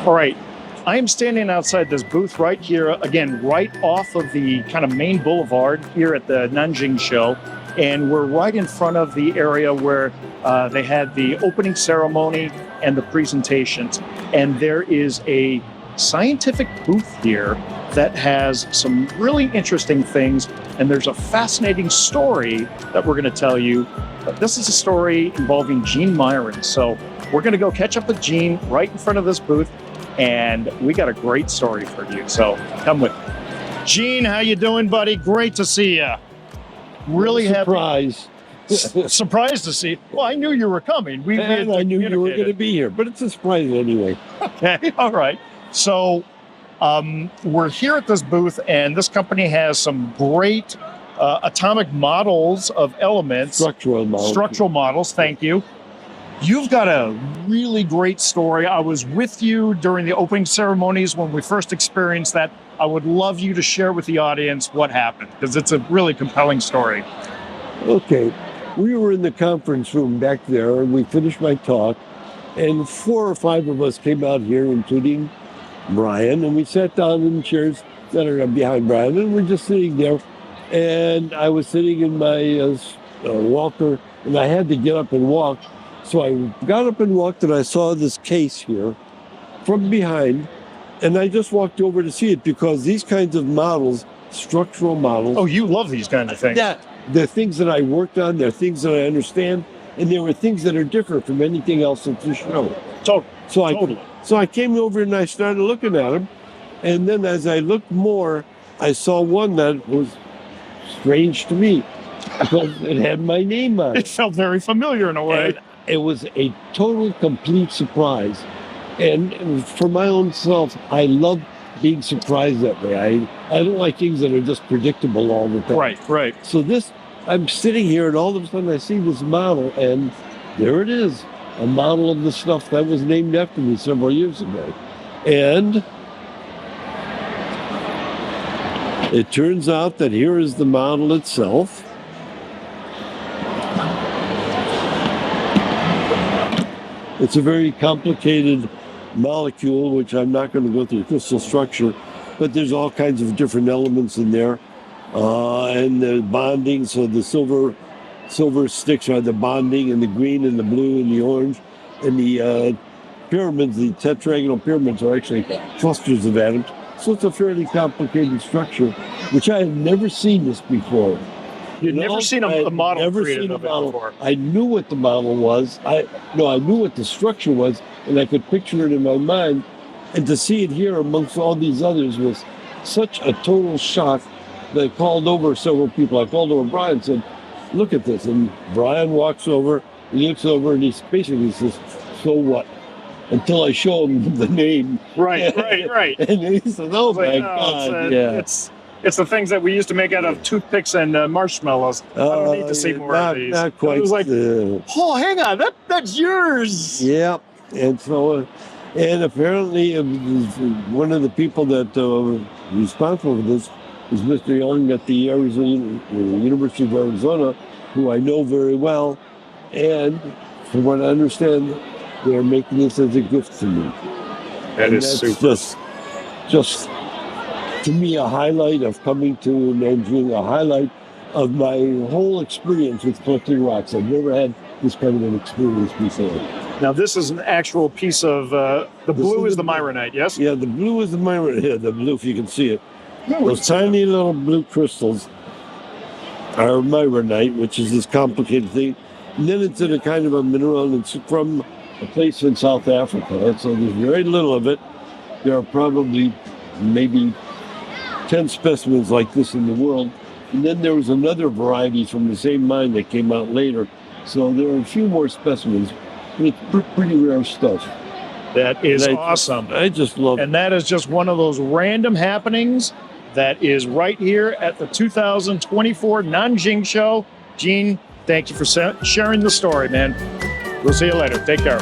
All right. I am standing outside this booth right here, again, right off of the kind of main boulevard here at the Nanjing Show. And we're right in front of the area where they had the opening ceremony and the presentations. And there is a scientific booth here that has some really interesting things. And there's a fascinating story that we're going to tell you. This is a story involving Gene Meieran. So we're going to go catch up with Gene right in front of this booth. And we got a great story for you. So come with me. Gene, how you doing, buddy? Great to see you. Really surprised. Surprised to see. Well, I knew you were coming. I knew you were going to be here, but it's a surprise anyway. Okay, all right. So we're here at this booth, and this company has some great atomic models of elements. Structural models, thank you. You've got a really great story. I was with you during the opening ceremonies when we first experienced that. I would love you to share with the audience what happened, because it's a really compelling story. Okay. We were in the conference room back there, and we finished my talk, and 4 or 5 of us came out here, including Brian, and we sat down in chairs that are behind Brian, and we're just sitting there. And I was sitting in my walker, and I had to get up and walk. So I got up and walked, and I saw this case here from behind, and I just walked over to see it, because these kinds of models, structural models. Oh, you love these kinds of things. Yeah, they're things that I worked on, they're things that I understand, and they were things that are different from anything else at the show. Totally. So I came over and I started looking at them, and then as I looked more, I saw one that was strange to me, because it had my name on it. It felt very familiar in a way. And it was a total, complete surprise. And for my own self, I love being surprised that way. I don't like things that are just predictable all the time. Right. So I'm sitting here, and all of a sudden I see this model, and there it is, a model of the stuff that was named after me several years ago. And it turns out that here is the model itself. It's a very complicated molecule, which I'm not going to go through the crystal structure, but there's all kinds of different elements in there. And the bonding, so the silver sticks are the bonding, and the green and the blue and the orange. And the pyramids, the tetragonal pyramids, are actually clusters of atoms. So it's a fairly complicated structure, which I have never seen this before. You'd never seen a model never created seen a of it model. before. I knew what the model was. I knew what the structure was, and I could picture it in my mind. And to see it here amongst all these others was such a total shock that I called over several people. I called over Brian and said, "Look at this." And Brian walks over, he looks over, and he basically says, "So what?" Until I show him the name. Right. And he says, "Oh my God, yeah." It's the things that we used to make out of toothpicks and marshmallows. I don't need to see more of these. Not quite. It was like, oh, hang on, that's yours. Yeah, and so, and apparently one of the people that was responsible for this is Mr. Young at the University of Arizona, who I know very well, and from what I understand, they're making this as a gift to me. That's super. Just to me, a highlight of coming to Nanjing, a highlight of my whole experience with collecting rocks. I've never had this kind of an experience before. Now, this is an actual piece of, the blue is the Meieranite, yes? Yeah, the blue is the Meieranite. Yeah, the blue, if you can see it. Those tiny little blue crystals are Meieranite, which is this complicated thing. And then it's in a kind of a mineral, and it's from a place in South Africa. And so there's very little of it. There are probably maybe 10 specimens like this in the world. And then there was another variety from the same mine that came out later. So there are a few more specimens, but it's pretty rare stuff. That is awesome. I just love it. And that is just one of those random happenings that is right here at the 2024 Nanjing Show. Gene, thank you for sharing the story, man. We'll see you later. Take care.